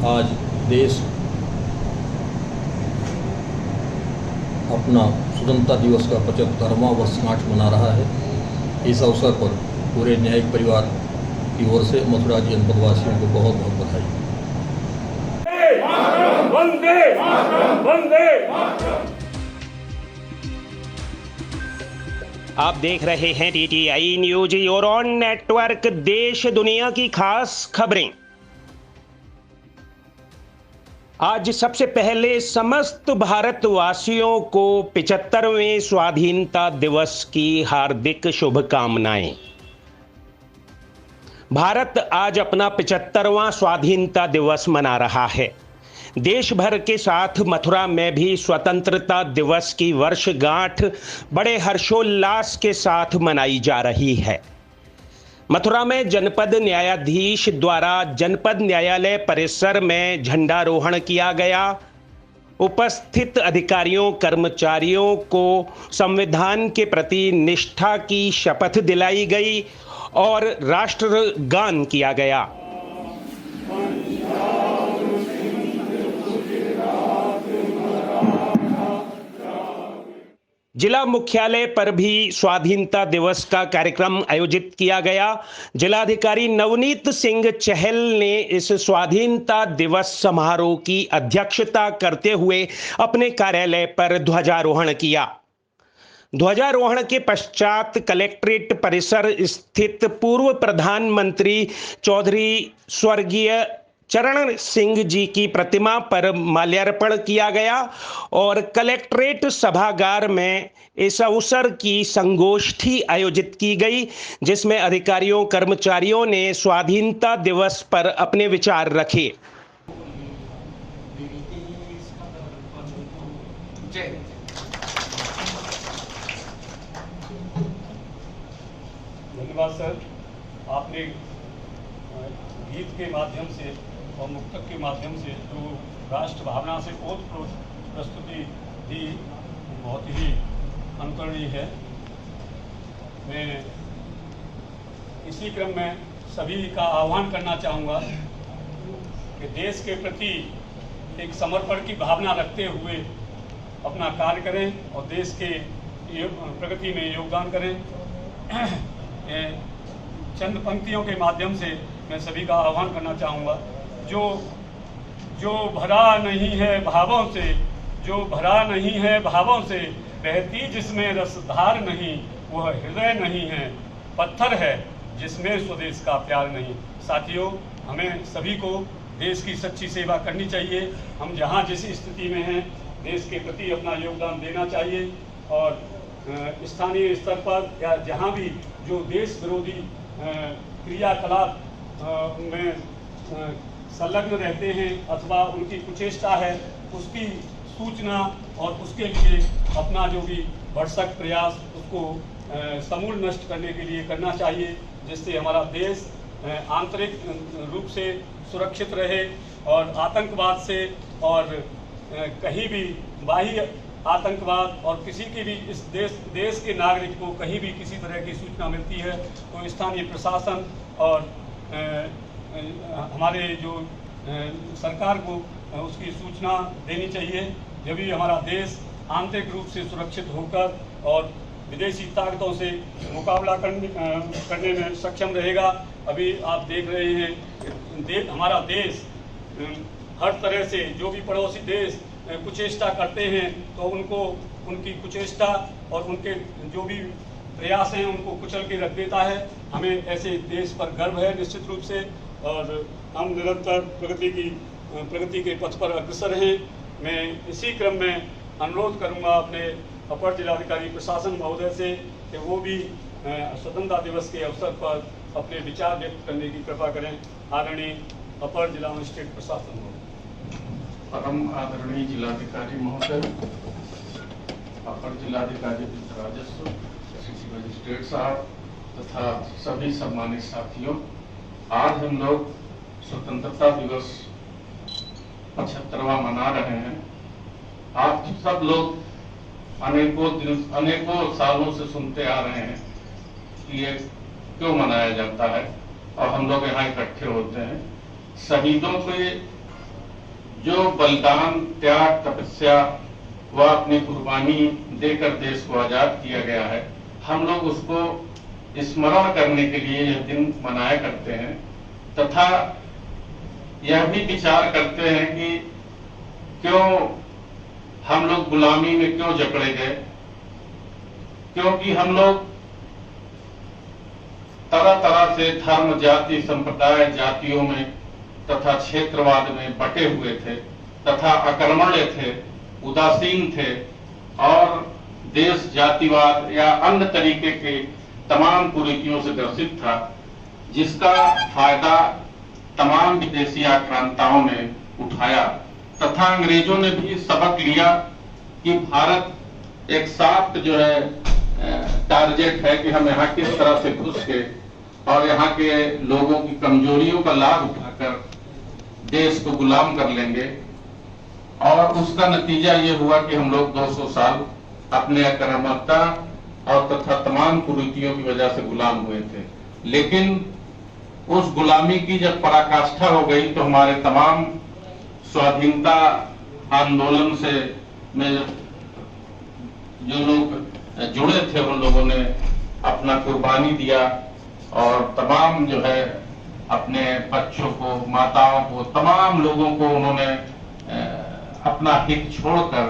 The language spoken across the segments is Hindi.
आज देश अपना स्वतंत्रता दिवस का 75वां वर्षगांठ मना रहा है। इस अवसर पर पूरे न्यायिक परिवार की ओर से मथुरा जनपद वासियों को बहुत बहुत बधाई। वंदे वंदे। आप देख रहे हैं TTI न्यूज और ऑन नेटवर्क देश दुनिया की खास खबरें। आज सबसे पहले समस्त भारतवासियों को 75वें स्वाधीनता दिवस की हार्दिक शुभकामनाएं। भारत आज अपना 75वां स्वाधीनता दिवस मना रहा है। देश भर के साथ मथुरा में भी स्वतंत्रता दिवस की वर्षगांठ बड़े हर्षोल्लास के साथ मनाई जा रही है। मथुरा में जनपद न्यायाधीश द्वारा जनपद न्यायालय परिसर में झंडारोहण किया गया। उपस्थित अधिकारियों कर्मचारियों को संविधान के प्रति निष्ठा की शपथ दिलाई गई और राष्ट्रगान किया गया। जिला मुख्यालय पर भी स्वाधीनता दिवस का कार्यक्रम आयोजित किया गया। जिलाधिकारी नवनीत सिंह चहल ने इस स्वाधीनता दिवस समारोह की अध्यक्षता करते हुए अपने कार्यालय पर ध्वजारोहण किया। ध्वजारोहण के पश्चात कलेक्ट्रेट परिसर स्थित पूर्व प्रधानमंत्री चौधरी स्वर्गीय चरण सिंह जी की प्रतिमा पर माल्यार्पण किया गया और कलेक्ट्रेट सभागार में इस अवसर की संगोष्ठी आयोजित की गई, जिसमें अधिकारियों कर्मचारियों ने स्वाधीनता दिवस पर अपने विचार रखे। धन्यवाद सर। आपने गीत के माध्यम से और मुक्तक के माध्यम से जो राष्ट्र भावना से ओतप्रोत प्रस्तुति दी, बहुत ही अनुकरणीय है। मैं इसी क्रम में सभी का आह्वान करना चाहूँगा कि देश के प्रति एक समर्पण की भावना रखते हुए अपना कार्य करें और देश के प्रगति में योगदान करें। चंद पंक्तियों के माध्यम से मैं सभी का आह्वान करना चाहूँगा। जो भरा नहीं है भावों से, जो भरा नहीं है भावों से, बहती जिसमें रसधार नहीं, वह हृदय नहीं है, पत्थर है जिसमें स्वदेश का प्यार नहीं। साथियों, हमें सभी को देश की सच्ची सेवा करनी चाहिए। हम जहाँ जिस स्थिति में हैं, देश के प्रति अपना योगदान देना चाहिए और स्थानीय स्तर पर या जहाँ भी जो देश विरोधी क्रियाकलाप में संलग्न रहते हैं अथवा उनकी कुचेष्टा है, उसकी सूचना और उसके लिए अपना जो भी भरसक प्रयास उसको समूल नष्ट करने के लिए करना चाहिए, जिससे हमारा देश आंतरिक रूप से सुरक्षित रहे और आतंकवाद से और कहीं भी बाह्य आतंकवाद और किसी की भी इस देश के नागरिक को कहीं भी किसी तरह की सूचना मिलती है तो स्थानीय प्रशासन और हमारे जो सरकार को उसकी सूचना देनी चाहिए। जब भी हमारा देश आंतरिक रूप से सुरक्षित होकर और विदेशी ताकतों से मुकाबला करने में सक्षम रहेगा। अभी आप देख रहे हैं हमारा देश हर तरह से जो भी पड़ोसी देश कुचेष्टा करते हैं तो उनको उनकी कुचेष्टा और उनके जो भी प्रयास हैं उनको कुचल के रख देता है। हमें ऐसे देश पर गर्व है निश्चित रूप से और हम निरंतर प्रगति के पथ पर अग्रसर हैं। मैं इसी क्रम में अनुरोध करूंगा अपने अपर जिलाधिकारी प्रशासन महोदय से कि वो भी स्वतंत्रता दिवस के अवसर पर अपने विचार व्यक्त करने की कृपा करें। आदरणीय अपर जिला मजिस्ट्रेट प्रशासन महोदय। परम आदरणीय जिलाधिकारी महोदय, अपर जिलाधिकारी राजस्व, सिटी मजिस्ट्रेट साहब तथा सभी सम्मानित साथियों, आज हम लोग स्वतंत्रता दिवस 75वां मना रहे हैं। आप सब लोग अनेकों सालों से सुनते आ रहे हैं कि ये क्यों मनाया जाता है और हम लोग यहाँ इकट्ठे होते हैं। शहीदों के जो बलिदान, त्याग, तपस्या व अपनी कुर्बानी देकर देश को आजाद किया गया है, हम लोग उसको स्मरण करने के लिए यह दिन मनाया करते हैं तथा यह भी विचार करते हैं कि क्यों हम लोग गुलामी में क्यों जकड़े गए, क्योंकि हम लोग तरह तरह से धर्म, जाति, संप्रदाय, जातियों में तथा क्षेत्रवाद में बटे हुए थे तथा अकर्मण्य थे, उदासीन थे और देश जातिवाद या अन्य तरीके के तमाम कुरीतियों से ग्रसित था, जिसका फायदा तमाम विदेशी आक्रांताओं ने उठाया तथा अंग्रेजों ने भी सबक लिया कि भारत एक साफ जो है टारगेट है कि हम यहाँ किस तरह से घुस के और यहाँ के लोगों की कमजोरियों का लाभ उठाकर देश को गुलाम कर लेंगे। और उसका नतीजा ये हुआ कि हम लोग 200 साल अपने आक्रामकता और तथा तमाम कुरीतियों की वजह से गुलाम हुए थे। लेकिन उस गुलामी की जब पराकाष्ठा हो गई तो हमारे तमाम स्वाधीनता आंदोलन से में जो लोग जुड़े थे उन लोगों ने अपना कुर्बानी दिया और तमाम जो है अपने बच्चों को, माताओं को, तमाम लोगों को उन्होंने अपना हित छोड़कर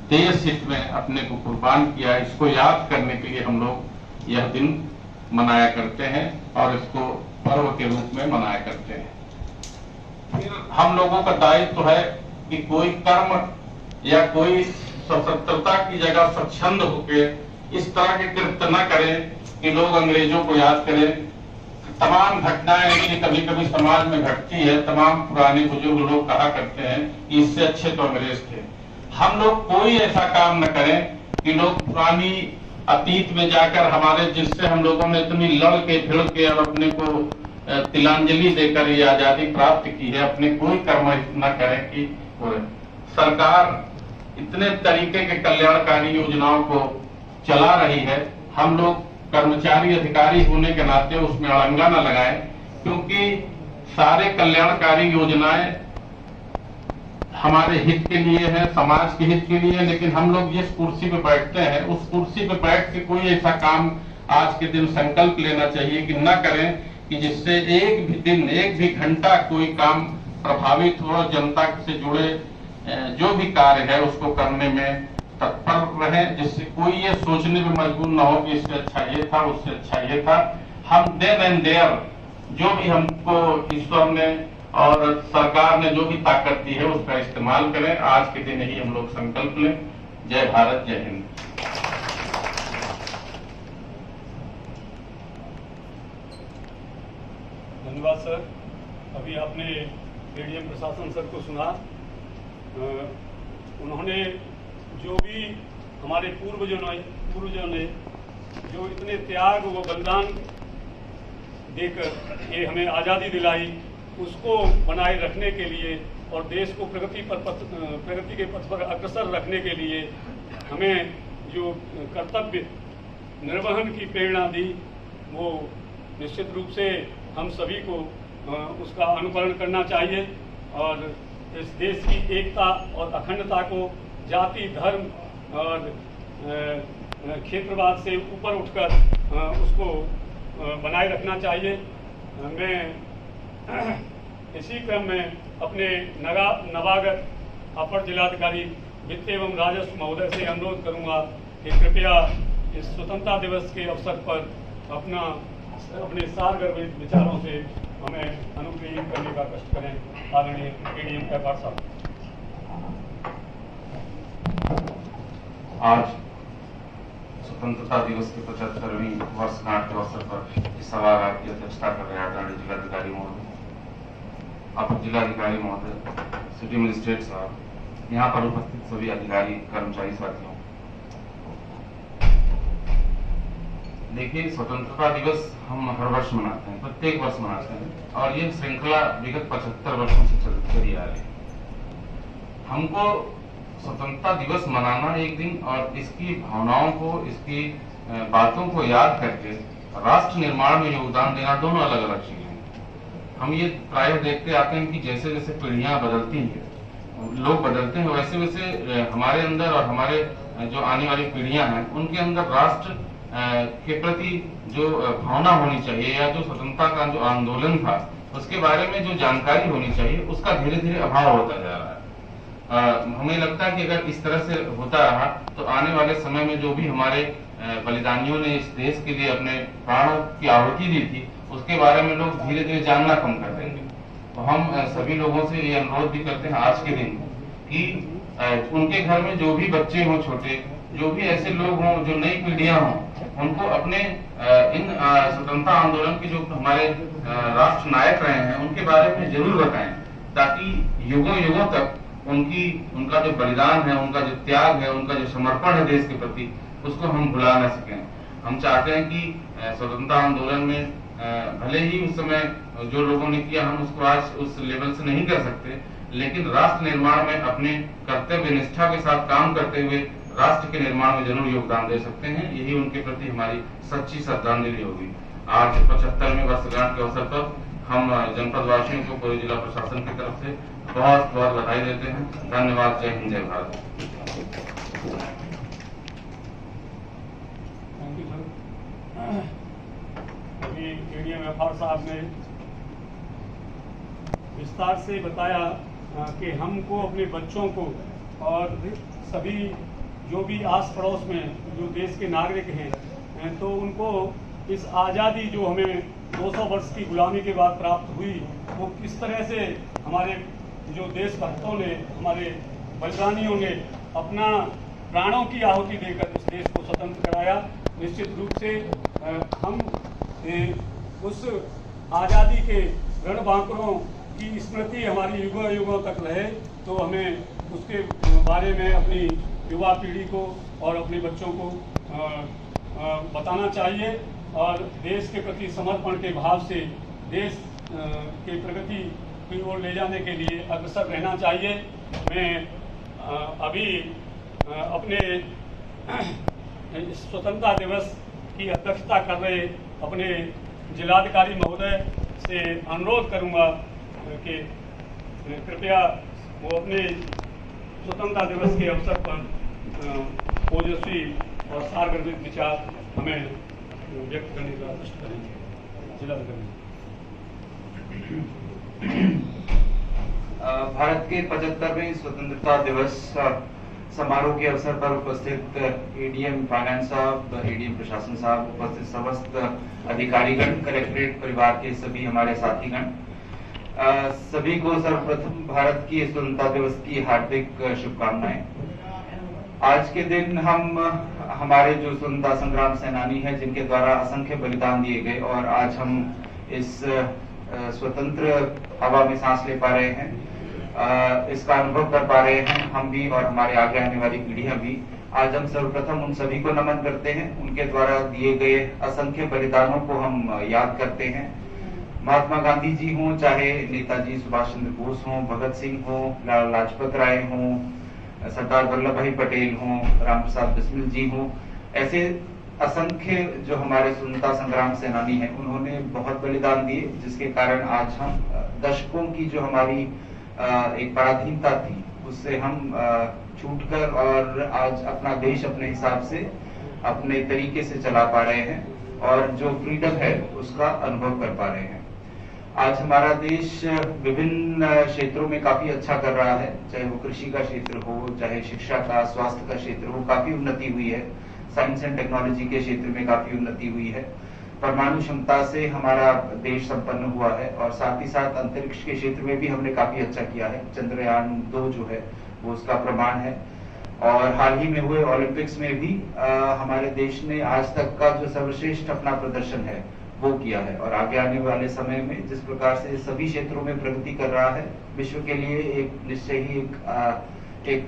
देश हित में अपने को कुर्बान किया। इसको याद करने के लिए हम लोग यह दिन मनाया करते हैं और इसको पर्व के रूप में मनाया करते हैं। फिर हम लोगों का दायित्व है कि कोई कर्म या कोई स्वतंत्रता की जगह स्वच्छंद होकर इस तरह के कृत्य न करें कि लोग अंग्रेजों को याद करें। तमाम घटनाएं ऐसी कभी कभी समाज में घटती है, तमाम पुराने बुजुर्ग लोग कहा करते हैं कि इससे अच्छे तो अंग्रेज थे। हम लोग कोई ऐसा काम न करें कि लोग पुरानी अतीत में जाकर हमारे, जिससे हम लोगों ने इतनी लड़ के भिड़ के और अपने को तिलांजलि देकर ये आजादी प्राप्त की है, अपने कोई कर्म न करें कि सरकार इतने तरीके के कल्याणकारी योजनाओं को चला रही है। हम लोग कर्मचारी अधिकारी होने के नाते उसमें अड़ंगा न लगाएं, क्योंकि सारे कल्याणकारी योजनाएं हमारे हित के लिए है, समाज के हित के लिए है। लेकिन हम लोग जिस कुर्सी पे बैठते हैं उस कुर्सी पे बैठ के कोई ऐसा काम आज के दिन संकल्प लेना चाहिए कि न करें कि जिससे एक भी दिन, एक भी घंटा कोई काम प्रभावित हो, जनता से जुड़े जो भी कार्य है उसको करने में तत्पर रहे, जिससे कोई ये सोचने में मजबूर न हो कि इससे अच्छा ये था, उससे अच्छा ये था। हम देन एंड देयर जो भी हमको ईश्वर ने और सरकार ने जो भी ताकत दी है उसका इस्तेमाल करें। आज के दिन ही हम लोग संकल्प लें। जय भारत, जय हिंद। धन्यवाद सर। अभी आपने एडीएम प्रशासन सर को सुना। उन्होंने जो भी हमारे पूर्वजों ने जो इतने त्याग व बलिदान देकर ये हमें आज़ादी दिलाई, उसको बनाए रखने के लिए और देश को प्रगति के पथ पर अग्रसर रखने के लिए हमें जो कर्तव्य निर्वहन की प्रेरणा दी, वो निश्चित रूप से हम सभी को उसका अनुकरण करना चाहिए और इस देश की एकता और अखंडता को जाति, धर्म और क्षेत्रवाद से ऊपर उठकर उसको बनाए रखना चाहिए। मैं इसी क्रम में अपने नवागत अपर जिलाधिकारी वित्त एवं राजस्व महोदय से अनुरोध करूंगा कि कृपया इस स्वतंत्रता दिवस के अवसर पर अपने सारगर्भित विचारों से हमें अनुप्रेरित करने का कष्ट करें। आदरणीय एडीएम एफआर साहब। आज स्वतंत्रता दिवस की 75वीं वर्षगांठ के अवसर पर इस सभागार की अध्यक्षता कर रहे आदरणीय जिलाधिकारी महोदय, अपर जिलाधिकारी महोदय, सिटी मजिस्ट्रेट साहब, यहाँ पर उपस्थित सभी अधिकारी, कर्मचारी साथियों। देखिए, स्वतंत्रता दिवस हम हर वर्ष मनाते हैं, प्रत्येक वर्ष मनाते हैं और ये श्रृंखला विगत 75 वर्षों से चली आ रही है। हमको स्वतंत्रता दिवस मनाना एक दिन और इसकी भावनाओं को, इसकी बातों को याद करके राष्ट्र निर्माण में योगदान देना, दोनों अलग अलग चीजें हैं। हम ये प्रायः देखते आते हैं कि जैसे जैसे पीढ़ियां बदलती हैं लोग बदलते हैं वैसे वैसे हमारे अंदर और हमारे जो आने वाली पीढ़ियां हैं उनके अंदर राष्ट्र के प्रति जो भावना होनी चाहिए या जो स्वतंत्रता का जो आंदोलन था उसके बारे में जो जानकारी होनी चाहिए उसका धीरे धीरे अभाव होता जा रहा है। हमें लगता है कि अगर इस तरह से होता रहा तो आने वाले समय में जो भी हमारे बलिदानियों ने इस देश के लिए अपने प्राणों की आहुति दी थी उसके बारे में लोग धीरे धीरे जानना कम कर देंगे। तो हम सभी लोगों से ये अनुरोध भी करते हैं आज के दिन कि उनके घर में जो भी बच्चे हों छोटे, जो भी ऐसे लोग हों जो नई पीढ़ियां हों, उनको अपने इन स्वतंत्रता आंदोलन के जो हमारे राष्ट्र नायक रहे हैं उनके बारे में जरूर बताएं, ताकि युगों युगों तक उनका जो बलिदान है, उनका जो त्याग है, उनका जो समर्पण है देश के प्रति, उसको हम भुला न सकें। हम चाहते हैं कि स्वतंत्रता आंदोलन में भले ही उस समय जो लोगों ने किया हम उसको आज उस लेवल से नहीं कर सकते, लेकिन राष्ट्र निर्माण में अपने कर्तव्य निष्ठा के साथ काम करते हुए राष्ट्र के निर्माण में जरूर योगदान दे सकते हैं। यही उनके प्रति हमारी सच्ची श्रद्धांजलि होगी। आज 75वें वर्षगांठ के अवसर पर हम जनपद वासियों को पूरे जिला प्रशासन की तरफ से बहुत बहुत बधाई देते हैं। धन्यवाद। जय हिंद, जय भारत। Thank you sir. अभी एडीएम एफआर साहब ने विस्तार से बताया कि हमको अपने बच्चों को और सभी जो भी आस पड़ोस में जो देश के नागरिक हैं तो उनको इस आज़ादी जो हमें 200 वर्ष की गुलामी के बाद प्राप्त हुई वो किस तरह से हमारे जो देशभक्तों ने, हमारे बलिदानियों ने अपना प्राणों की आहुति देकर इस देश को स्वतंत्र कराया। निश्चित रूप से हम उस आज़ादी के रणबांकुरों की स्मृति हमारी युगों युगों तक रहे, तो हमें उसके बारे में अपनी युवा पीढ़ी को और अपने बच्चों को बताना चाहिए और देश के प्रति समर्पण के भाव से देश के प्रगति की ओर ले जाने के लिए अग्रसर रहना चाहिए। मैं अभी अपने स्वतंत्रता दिवस की अध्यक्षता कर रहे अपने जिलाधिकारी महोदय से अनुरोध करूंगा कि कृपया वो अपने स्वतंत्रता दिवस के अवसर पर ओजस्वी और सारगर्भित विचार हमें व्यक्त करने का कष्ट करेंगे। जिलाधिकारी। भारत के 75वें स्वतंत्रता दिवस समारोह के अवसर पर उपस्थित एडीएम फाइनेंस साहब, एडीएम प्रशासन साहब, उपस्थित समस्त अधिकारीगण, कलेक्ट्रेट परिवार के सभी हमारे साथीगण, सभी को सर्वप्रथम भारत की स्वतंत्रता दिवस की हार्दिक शुभकामनाएं। आज के दिन हम हमारे जो स्वतंत्रता संग्राम सेनानी हैं जिनके द्वारा असंख्य बलिदान दिए गए और आज हम इस स्वतंत्र हवा में सांस ले पा रहे हैं, इसका अनुभव कर पा रहे हैं हम भी और हमारे आगे आने वाली पीढ़ियां भी। आज हम सर्वप्रथम उन सभी को नमन करते हैं, उनके द्वारा दिए गए असंख्य बलिदानों को हम याद करते हैं। महात्मा गांधी जी हों, चाहे नेताजी सुभाष चंद्र बोस हों, भगत सिंह हों, लाला लाजपत राय हों, सरदार वल्लभ भाई पटेल हों, राम प्रसाद बिस्मिल जी हों, ऐसे असंख्य जो हमारे स्वतंत्रता संग्राम सेनानी हैं उन्होंने बहुत बलिदान दिए, जिसके कारण आज हम दशकों की जो हमारी एक पराधीनता थी उससे हम छूटकर और आज अपना देश अपने हिसाब से अपने तरीके से चला पा रहे हैं और जो फ्रीडम है उसका अनुभव कर पा रहे हैं। आज हमारा देश विभिन्न क्षेत्रों में काफी अच्छा कर रहा है, चाहे वो कृषि का क्षेत्र हो, चाहे शिक्षा का, स्वास्थ्य का क्षेत्र हो, काफी उन्नति हुई है। साइंस एंड टेक्नोलॉजी के क्षेत्र में काफी उन्नति हुई है। परमाणु क्षमता से हमारा देश संपन्न हुआ है और साथ ही साथ अंतरिक्ष के क्षेत्र में भी हमने काफी अच्छा किया है। चंद्रयान 2 जो है वो उसका प्रमाण है और हाल ही में हुए ओलंपिक्स में भी हमारे देश ने आज तक का जो सर्वश्रेष्ठ अपना प्रदर्शन है वो किया है और आगे आने वाले समय में जिस प्रकार से सभी क्षेत्रों में प्रगति कर रहा है, विश्व के लिए एक निश्चय ही एक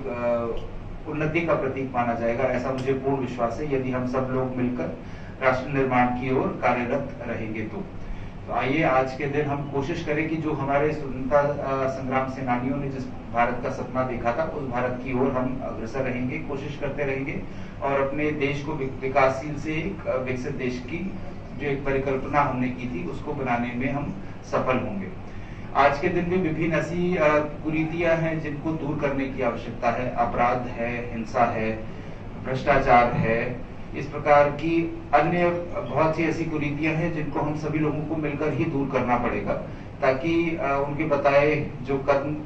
उन्नति का प्रतीक माना जाएगा, ऐसा मुझे पूर्ण विश्वास है यदि हम सब लोग मिलकर राष्ट्र निर्माण की ओर कार्यरत रहेंगे। तो आइए आज के दिन हम कोशिश करें कि जो हमारे स्वतंत्रता संग्राम सेनानियों ने जिस भारत का सपना देखा था उस भारत की ओर हम अग्रसर रहेंगे, कोशिश करते रहेंगे और अपने देश को विकासशील से एक विकसित देश की जो एक परिकल्पना हमने की थी उसको बनाने में हम सफल होंगे। आज के दिन भी विभिन्न ऐसी कुरीतियां हैं जिनको दूर करने की आवश्यकता है। अपराध है, हिंसा है, भ्रष्टाचार है, इस प्रकार की अन्य बहुत सी ऐसी कुरीतियां हैं जिनको हम सभी लोगों को मिलकर ही दूर करना पड़ेगा, ताकि उनके बताए जो कदम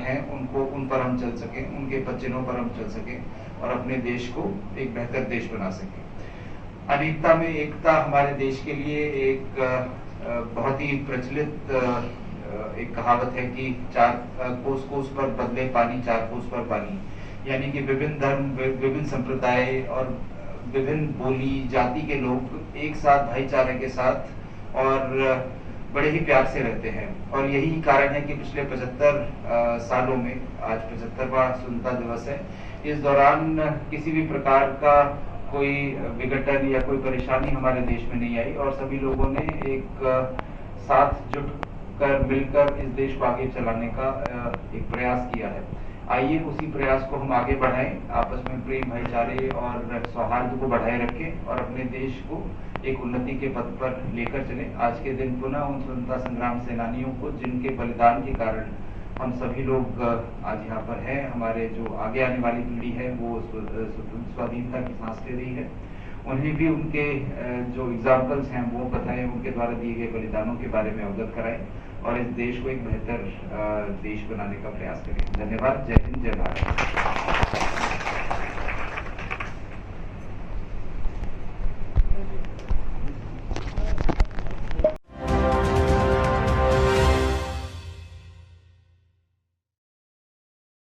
हैं उनको उन पर हम चल सकें, उनके चिन्हों पर हम चल सकें और अपने देश को एक बेहतर देश बना सकें। अनेकता में एकता हमारे देश के लिए एक बहुत ही प्रचलित एक कहावत है कि चार कोस पर बदले पानी, चार कोस पर पानी, यानी कि विभिन्न धर्म, विभिन्न संप्रदाय और विभिन्न बोली जाति के लोग एक साथ भाईचारे के साथ और बड़े ही प्यार से रहते हैं। और यही कारण है कि पिछले 75 सालों में, आज 75वां स्वतंत्रता दिवस है, इस दौरान किसी भी प्रकार का कोई विघटन या कोई परेशानी हमारे देश में नहीं आई और सभी लोगों ने एक साथ जुट कर मिलकर इस देश को आगे चलाने का एक प्रयास किया है। आइए उसी प्रयास को हम आगे बढ़ाएं, आपस में प्रेम, भाईचारे और सौहार्द को बढ़ाए रखें और अपने देश को एक उन्नति के पथ पर लेकर चलें। आज के दिन पुनः उन स्वतंत्रता संग्राम सेनानियों को जिनके बलिदान के कारण हम सभी लोग आज यहाँ पर हैं, हमारे जो आगे आने वाली पीढ़ी है वो स्वाधीनता की सांस ले रही है, उन्हें भी उनके जो एग्जाम्पल्स हैं वो बताएं, उनके द्वारा दिए गए बलिदानों के बारे में अवगत कराएं और इस देश को एक बेहतर देश बनाने का प्रयास करें। धन्यवाद। जय हिंद, जय भारत।